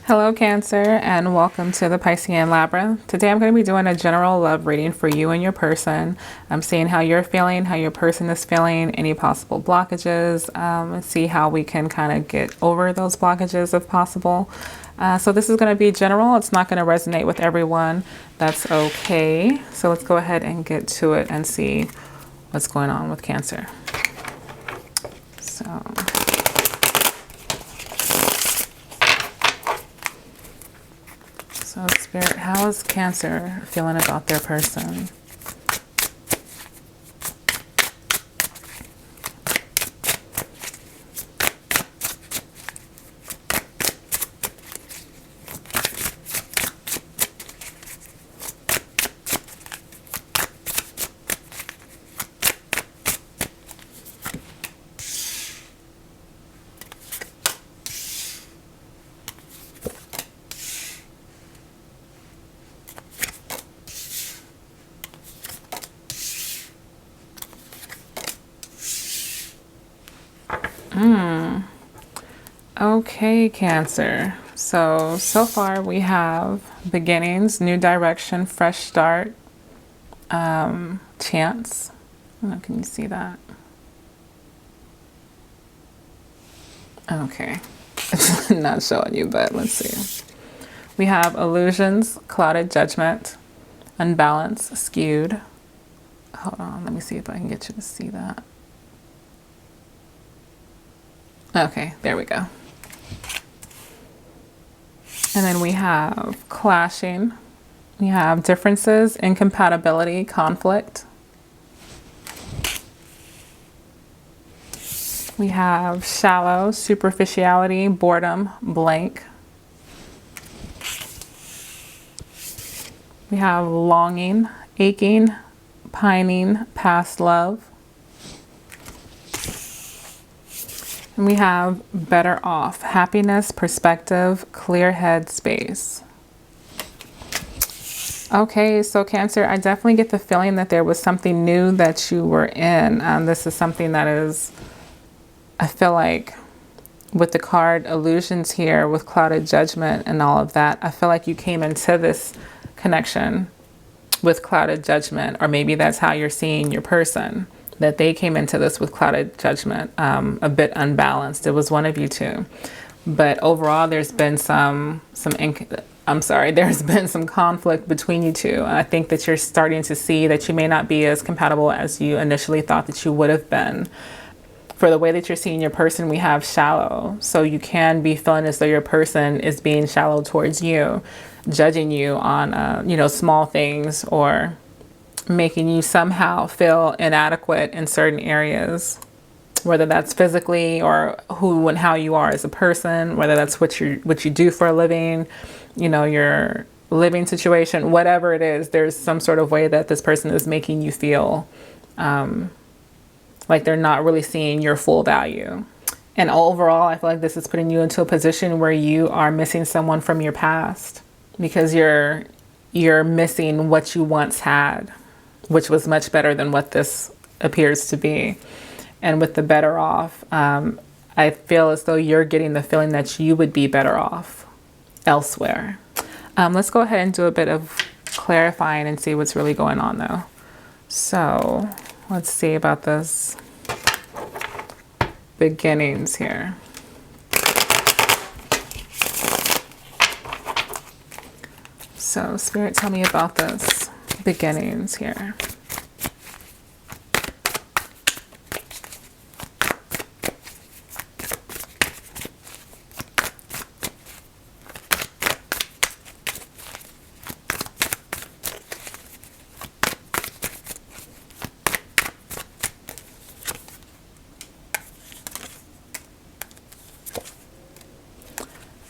Hello, Cancer, and welcome to the Piscean Labyrinth. Today I'm going to be doing a general love reading for you and your person. I'm seeing how you're feeling, how your person is feeling, any possible blockages, and see how we can kind of get over those blockages if possible. So this is going to be general. It's not going to resonate with everyone. That's okay. So let's go ahead and get to it and see what's going on with Cancer. So Spirit, how is Cancer feeling about their person? Okay, Cancer. So far we have beginnings, new direction, fresh start, chance. Oh, can you see that? Okay. It's not showing you, but let's see. We have illusions, clouded judgment, unbalanced, skewed. Hold on, let me see if I can get you to see that. Okay, there we go. And then we have clashing. We have differences, incompatibility, conflict. We have shallow, superficiality, boredom, blank. We have longing, aching, pining, past love. And we have better off, happiness, perspective, clear head space. Okay, so Cancer, I definitely get the feeling that there was something new that you were in. This is something that is, I feel like with the card illusions here, with clouded judgment and all of that, I feel like you came into this connection with clouded judgment, or maybe that's how you're seeing your person, that they came into this with clouded judgment, a bit unbalanced. It was one of you two. But overall, there's been there's been some conflict between you two. I think that you're starting to see that you may not be as compatible as you initially thought that you would have been. For the way that you're seeing your person, we have shallow. So you can be feeling as though your person is being shallow towards you, judging you on, small things, or making you somehow feel inadequate in certain areas, whether that's physically or who and how you are as a person, whether that's what you do for a living, your living situation, whatever it is, there's some sort of way that this person is making you feel like they're not really seeing your full value. And overall, I feel like this is putting you into a position where you are missing someone from your past, because you're missing what you once had, which was much better than what this appears to be. And with the better off, I feel as though you're getting the feeling that you would be better off elsewhere. Let's go ahead and do a bit of clarifying and see what's really going on though. So let's see about this beginnings here. So Spirit, tell me about this beginnings here.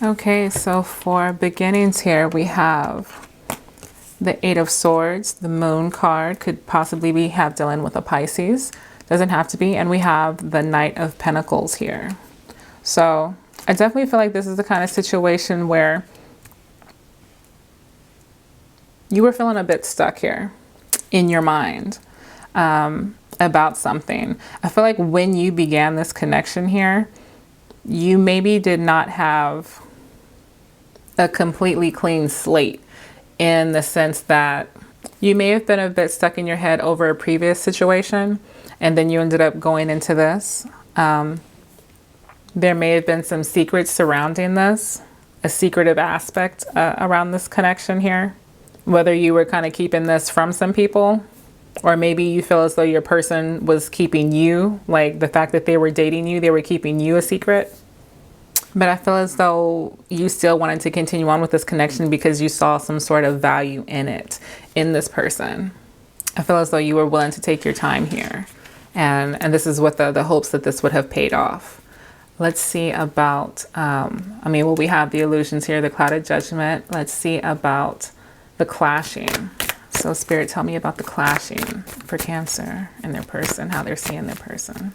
Okay, so for beginnings here, we have the Eight of Swords, the Moon card, could possibly have dealing with a Pisces, doesn't have to be, and we have the Knight of Pentacles here. So I definitely feel like this is the kind of situation where you were feeling a bit stuck here in your mind about something. I feel like when you began this connection here, you maybe did not have a completely clean slate, in the sense that you may have been a bit stuck in your head over a previous situation, and then you ended up going into this. There may have been some secrets surrounding this, a secretive aspect around this connection here. Whether you were kind of keeping this from some people, or maybe you feel as though your person was keeping you, like the fact that they were dating you, they were keeping you a secret. But I feel as though you still wanted to continue on with this connection because you saw some sort of value in it, in this person. I feel as though you were willing to take your time here. And this is what the hopes that this would have paid off. Let's see about, we have the illusions here, the clouded judgment. Let's see about the clashing. So Spirit, tell me about the clashing for Cancer and their person, how they're seeing their person.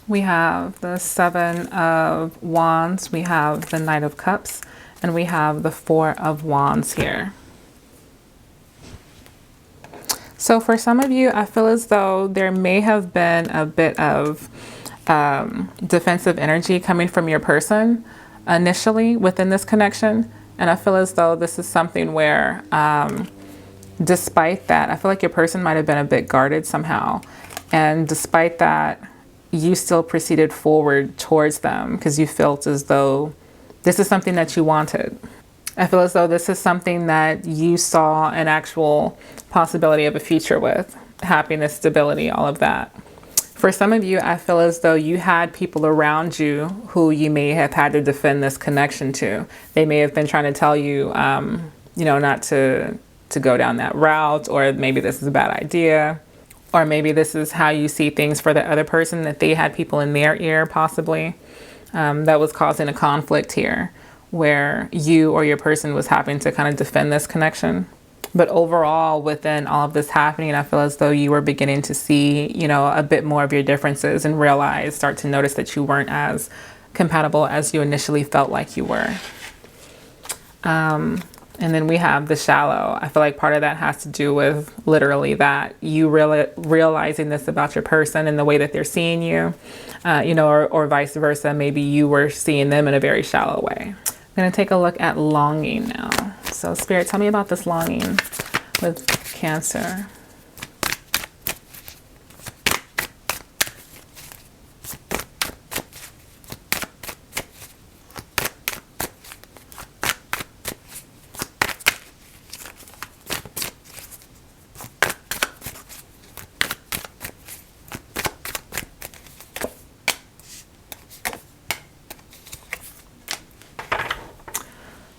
We have the Seven of Wands, we have the Knight of Cups, and we have the Four of Wands here. So for some of you, I feel as though there may have been a bit of defensive energy coming from your person initially within this connection. And I feel as though this is something where, despite that, I feel like your person might have been a bit guarded somehow. And despite that, you still proceeded forward towards them because you felt as though this is something that you wanted. I feel as though this is something that you saw an actual possibility of a future with. Happiness, stability, all of that. For some of you, I feel as though you had people around you who you may have had to defend this connection to. They may have been trying to tell you, not to go down that route, or maybe this is a bad idea. Or maybe this is how you see things for the other person, that they had people in their ear possibly that was causing a conflict here where you or your person was having to kind of defend this connection. But overall, within all of this happening, I feel as though you were beginning to see, a bit more of your differences and start to notice that you weren't as compatible as you initially felt like you were. And then we have the shallow. I feel like part of that has to do with literally that you realizing this about your person and the way that they're seeing you, or vice versa. Maybe you were seeing them in a very shallow way. I'm going to take a look at longing now. So Spirit, tell me about this longing with Cancer.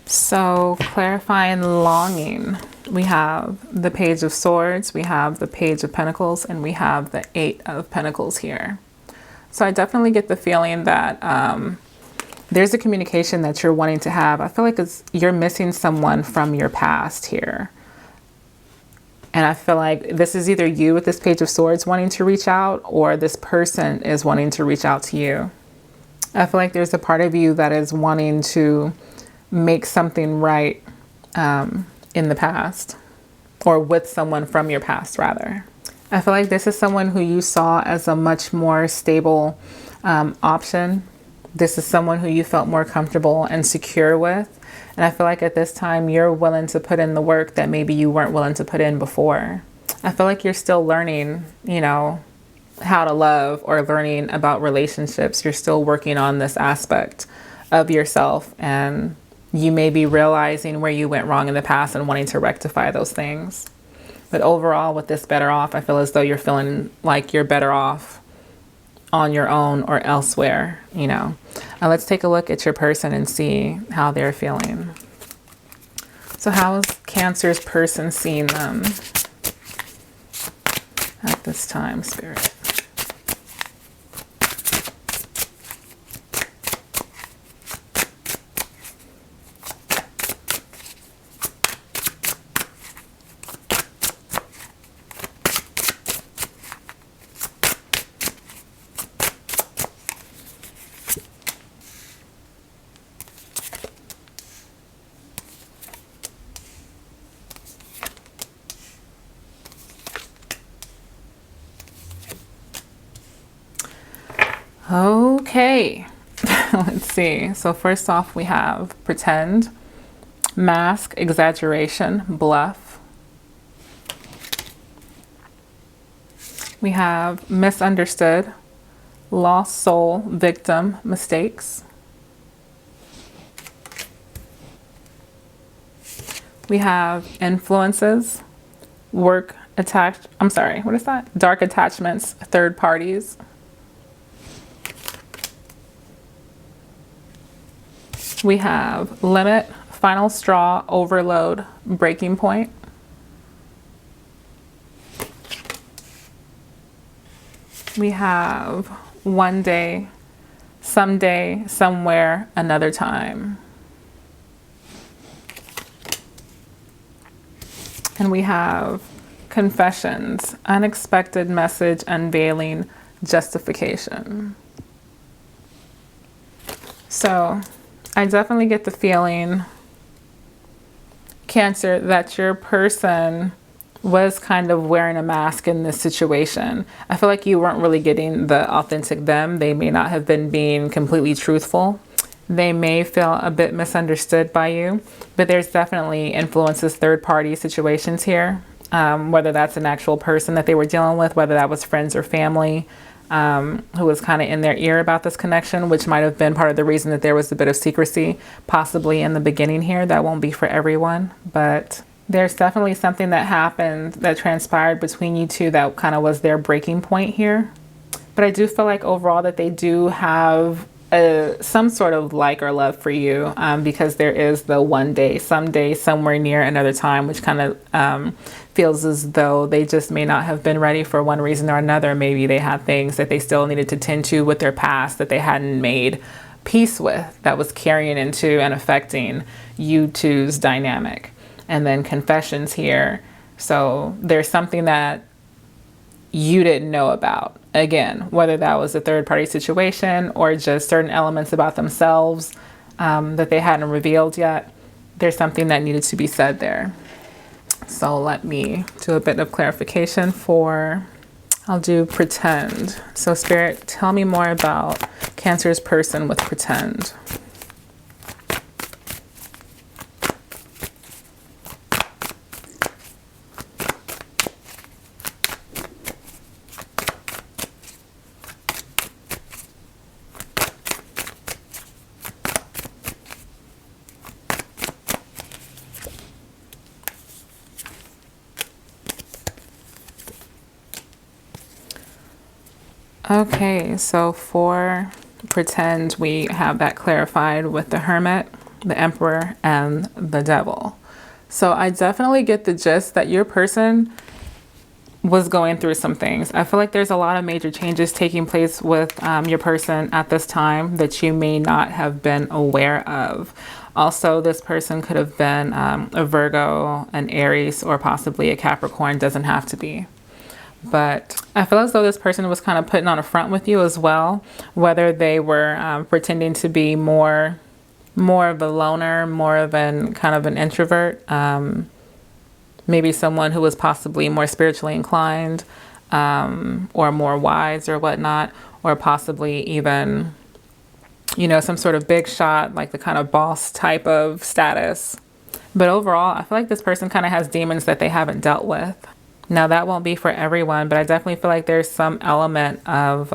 So clarifying longing, we have the Page of Swords, we have the Page of Pentacles, and we have the Eight of Pentacles here. So I definitely get the feeling that there's a communication that you're wanting to have. I feel like you're missing someone from your past here. And I feel like this is either you with this Page of Swords wanting to reach out, or this person is wanting to reach out to you. I feel like there's a part of you that is wanting to make something right in the past, or with someone from your past rather. I feel like this is someone who you saw as a much more stable option. This is someone who you felt more comfortable and secure with. And I feel like at this time you're willing to put in the work that maybe you weren't willing to put in before. I feel like you're still learning, how to love, or learning about relationships. You're still working on this aspect of yourself, and you may be realizing where you went wrong in the past and wanting to rectify those things. But overall, with this better off, I feel as though you're feeling like you're better off on your own or elsewhere, Let's take a look at your person and see how they're feeling. So how is Cancer's person seeing them at this time, Spirit? Okay, let's see. So first off, we have pretend, mask, exaggeration, bluff. We have misunderstood, lost soul, victim, mistakes. We have influences, work attached. I'm sorry, what is that? Dark attachments, third parties. We have limit, final straw, overload, breaking point. We have one day, someday, somewhere, another time. And we have confessions, unexpected message, unveiling, justification. So I definitely get the feeling, Cancer, that your person was kind of wearing a mask in this situation. I feel like you weren't really getting the authentic them. They may not have been being completely truthful. They may feel a bit misunderstood by you, but there's definitely influences, third party situations here. Whether that's an actual person that they were dealing with, whether that was friends or family, who was kind of in their ear about this connection, which might have been part of the reason that there was a bit of secrecy, possibly in the beginning here. That won't be for everyone, but there's definitely something that happened, that transpired between you two, that kind of was their breaking point here. But I do feel like overall that they do have some sort of like or love for you, because there is the one day, someday, somewhere near another time, which kind of feels as though they just may not have been ready for one reason or another. Maybe they had things that they still needed to tend to with their past that they hadn't made peace with, that was carrying into and affecting you two's dynamic. And then confessions here. So there's something that you didn't know about. Again, whether that was a third party situation or just certain elements about themselves that they hadn't revealed yet, there's something that needed to be said there. So let me do a bit of clarification I'll do pretend. So Spirit, tell me more about Cancer's person with pretend. Okay, so for pretend, we have that clarified with the Hermit, the Emperor, and the Devil. So I definitely get the gist that your person was going through some things. I feel like there's a lot of major changes taking place with your person at this time that you may not have been aware of. Also, this person could have been a Virgo, an Aries, or possibly a Capricorn. Doesn't have to be. But I feel as though this person was kind of putting on a front with you as well, whether they were pretending to be more of a loner, more of an kind of an introvert, maybe someone who was possibly more spiritually inclined, or more wise or whatnot, or possibly even, some sort of big shot, like the kind of boss type of status. But overall, I feel like this person kind of has demons that they haven't dealt with. Now, that won't be for everyone, but I definitely feel like there's some element of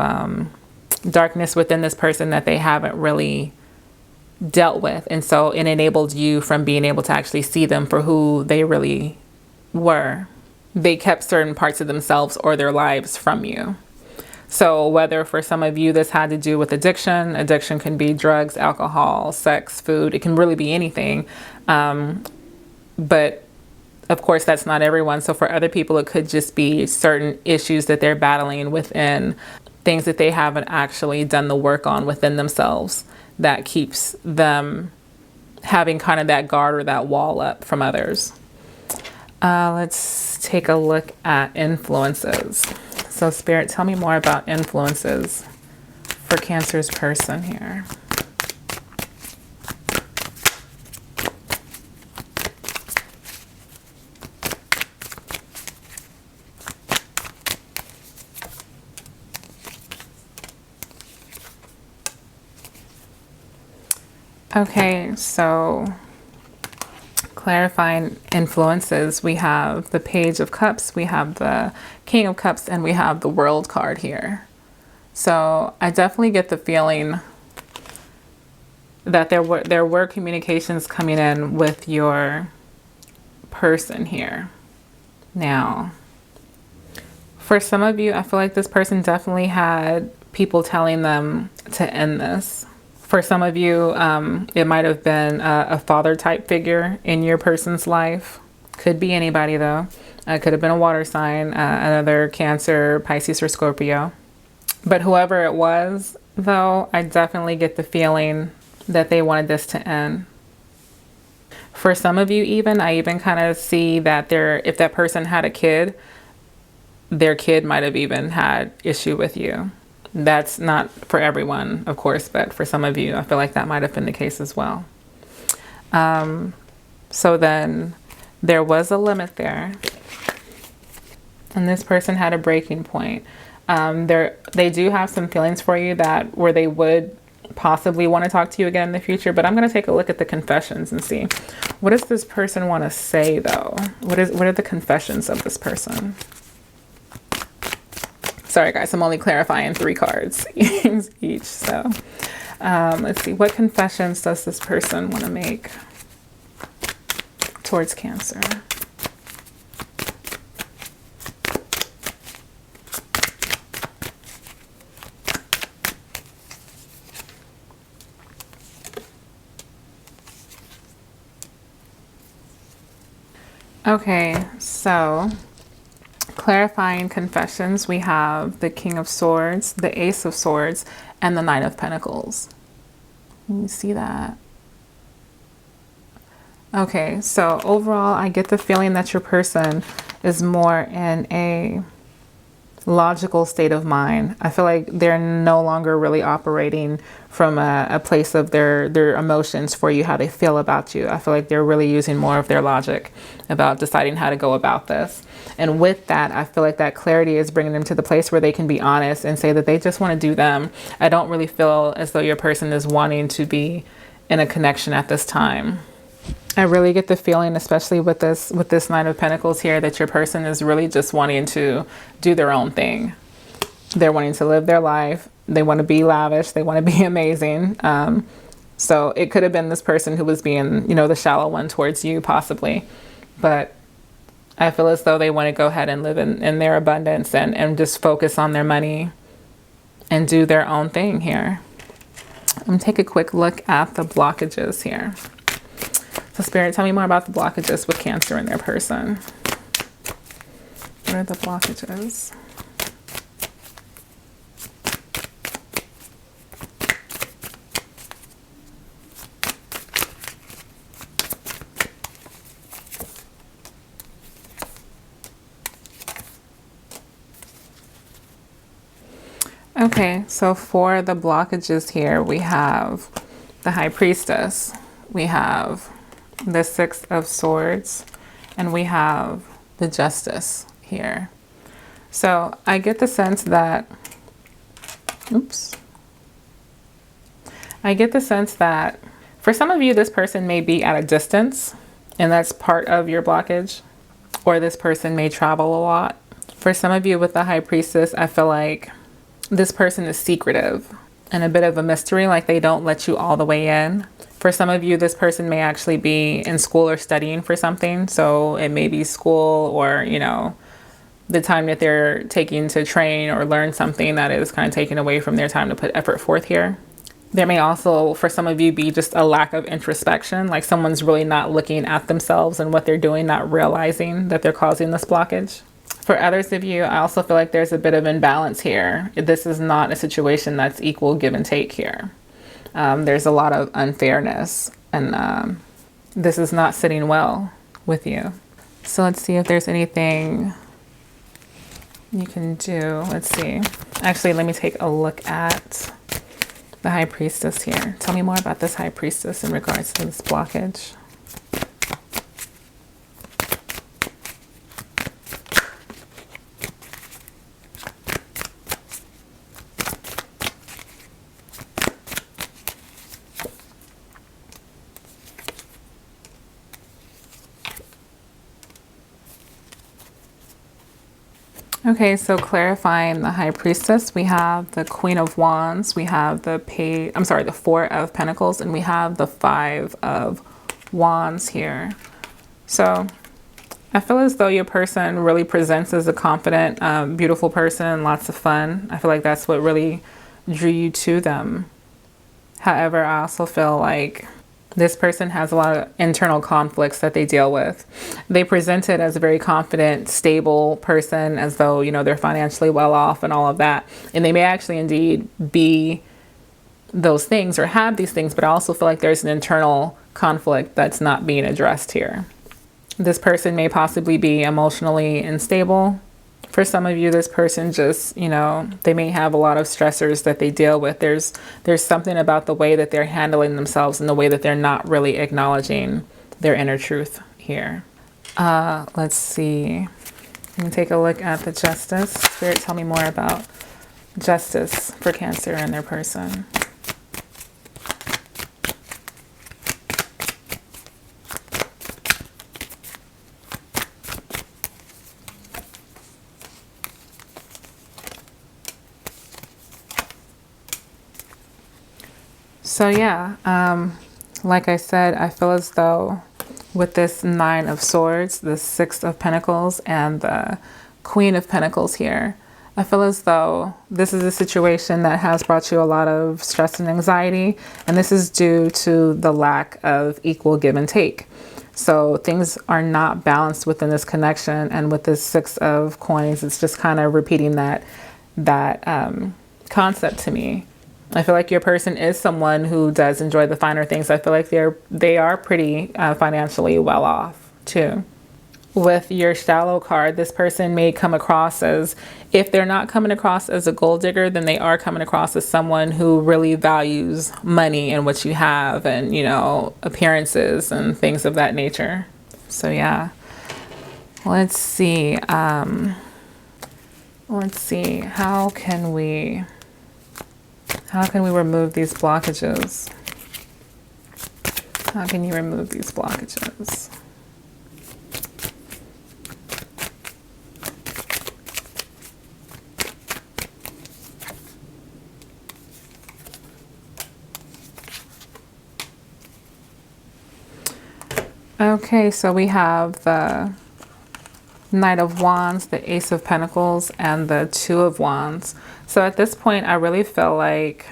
darkness within this person that they haven't really dealt with. And so it enabled you from being able to actually see them for who they really were. They kept certain parts of themselves or their lives from you. So whether for some of you this had to do with addiction can be drugs, alcohol, sex, food. It can really be anything. But of course, that's not everyone. So for other people, it could just be certain issues that they're battling within, things that they haven't actually done the work on within themselves that keeps them having kind of that guard or that wall up from others. Let's take a look at influences. So Spirit, tell me more about influences for Cancer's person here. Okay, so clarifying influences, we have the Page of Cups, we have the King of Cups, and we have the World card here. So I definitely get the feeling that there were communications coming in with your person here. Now, for some of you, I feel like this person definitely had people telling them to end this. For some of you, it might have been a father type figure in your person's life. Could be anybody though. Could have been a water sign, another Cancer, Pisces, or Scorpio. But whoever it was, though, I definitely get the feeling that they wanted this to end. For some of you even, I even kind of see that if that person had a kid, their kid might have even had issue with you. That's not for everyone, of course, but for some of you, I feel like that might have been the case as well. So then there was a limit there. And this person had a breaking point. They do have some feelings for you where they would possibly want to talk to you again in the future, but I'm going to take a look at the confessions and see what does this person want to say though? What are the confessions of this person? Sorry guys, I'm only clarifying 3 cards each. So let's see, what confessions does this person want to make towards Cancer? Okay, so clarifying confessions, we have the King of Swords, the Ace of Swords, and the Knight of Pentacles. Can you see that? Okay, so overall, I get the feeling that your person is more in a logical state of mind. I feel like they're no longer really operating from a place of their emotions for you, how they feel about you. I feel like they're really using more of their logic about deciding how to go about this. And with that, I feel like that clarity is bringing them to the place where they can be honest and say that they just want to do them. I don't really feel as though your person is wanting to be in a connection at this time. I really get the feeling, especially with this Knight of Pentacles here, that your person is really just wanting to do their own thing. They're wanting to live their life. They want to be lavish. They want to be amazing. So it could have been this person who was being, the shallow one towards you, possibly. But I feel as though they want to go ahead and live in their abundance and just focus on their money and do their own thing here. I'm going to take a quick look at the blockages here. So Spirit, tell me more about the blockages with Cancer in their person. What are the blockages? Okay, so for the blockages here, we have the High Priestess. We have the Six of Swords, and we have the Justice here. So I get the sense that, I get the sense that for some of you, this person may be at a distance, and that's part of your blockage, or this person may travel a lot. For some of you with the High Priestess, I feel like this person is secretive and a bit of a mystery, like they don't let you all the way in. For some of you, this person may actually be in school or studying for something. So it may be school or, the time that they're taking to train or learn something that is kind of taken away from their time to put effort forth here. There may also, for some of you, be just a lack of introspection, like someone's really not looking at themselves and what they're doing, not realizing that they're causing this blockage. For others of you, I also feel like there's a bit of imbalance here. This is not a situation that's equal give and take here. There's a lot of unfairness, and this is not sitting well with you. So let's see if there's anything you can do. Let's see. Actually, let me take a look at the High Priestess here. Tell me more about this High Priestess in regards to this blockage. Okay, so clarifying the High Priestess, we have the Queen of Wands, we have the Four of Pentacles, and we have the Five of Wands here. So I feel as though your person really presents as a confident, beautiful person, lots of fun. I feel like that's what really drew you to them. However, I also feel like this person has a lot of internal conflicts that they deal with. They present it as a very confident, stable person, as though, they're financially well off and all of that. And they may actually indeed be those things or have these things, but I also feel like there's an internal conflict that's not being addressed here. This person may possibly be emotionally unstable. For some of you, this person just, they may have a lot of stressors that they deal with. There's something about the way that they're handling themselves and the way that they're not really acknowledging their inner truth here. Let's see. Let me take a look at the Justice. Spirit, tell me more about justice for Cancer and their person. So yeah, like I said, I feel as though with this Nine of Swords, the Six of Pentacles, and the Queen of Pentacles here, I feel as though this is a situation that has brought you a lot of stress and anxiety, and this is due to the lack of equal give and take. So things are not balanced within this connection, and with this Six of Coins, it's just kind of repeating that concept to me. I feel like your person is someone who does enjoy the finer things. I feel like they are pretty financially well off too. With your Shallow card, this person may come across as, if they're not coming across as a gold digger, then they are coming across as someone who really values money and what you have and, appearances and things of that nature. So yeah, let's see. How can we remove these blockages? How can you remove these blockages? Okay, so we have the Knight of Wands, the Ace of Pentacles, and the Two of Wands. So at this point, I really feel like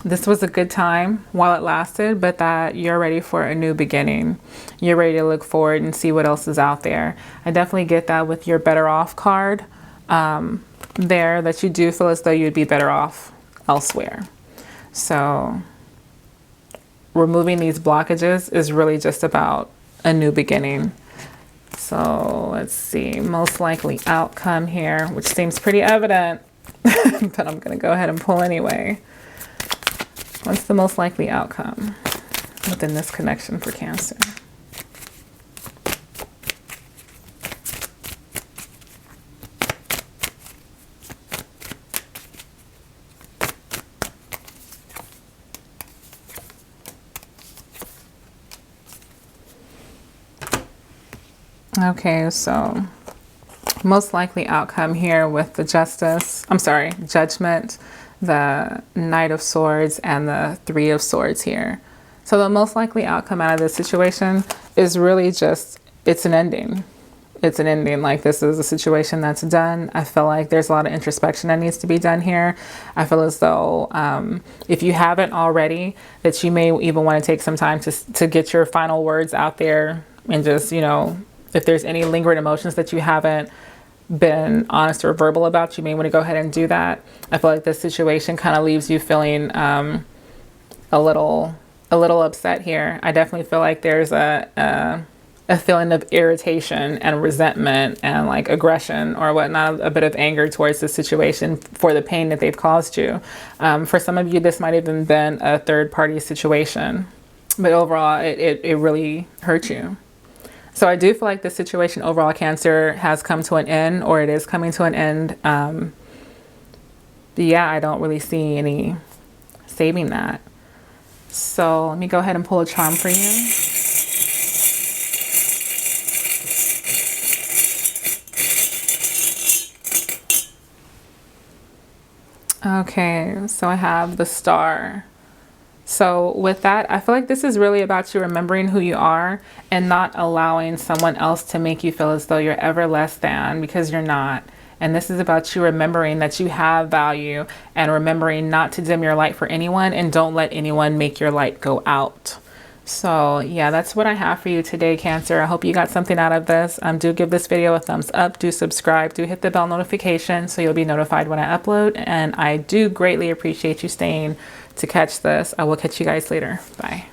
this was a good time while it lasted, but that you're ready for a new beginning. You're ready to look forward and see what else is out there. I definitely get that with your Better Off card there, that you do feel as though you'd be better off elsewhere. So removing these blockages is really just about a new beginning. So let's see, most likely outcome here, which seems pretty evident, but I'm going to go ahead and pull anyway. What's the most likely outcome within this connection for Cancer? Okay, so most likely outcome here with the Judgment, the Knight of Swords, and the Three of Swords here. So the most likely outcome out of this situation is really just, it's an ending. It's an ending. Like, this is a situation that's done. I feel like there's a lot of introspection that needs to be done here. I feel as though if you haven't already, that you may even want to take some time to get your final words out there and just, if there's any lingering emotions that you haven't been honest or verbal about, you may want to go ahead and do that. I feel like this situation kind of leaves you feeling a little upset here. I definitely feel like there's a feeling of irritation and resentment and like aggression or whatnot, a bit of anger towards the situation for the pain that they've caused you. For some of you, this might have even been a third party situation, but overall it really hurt you. So I do feel like the situation overall, Cancer, has come to an end, or it is coming to an end. But yeah, I don't really see any saving that. So let me go ahead and pull a charm for you. Okay, so I have the Star. So with that, I feel like this is really about you remembering who you are and not allowing someone else to make you feel as though you're ever less than, because you're not. And this is about you remembering that you have value and remembering not to dim your light for anyone, and don't let anyone make your light go out. So yeah, that's what I have for you today, Cancer. I hope you got something out of this. Do give this video a thumbs up, do subscribe, do hit the bell notification so you'll be notified when I upload. And I do greatly appreciate you staying to catch this. I will catch you guys later. Bye.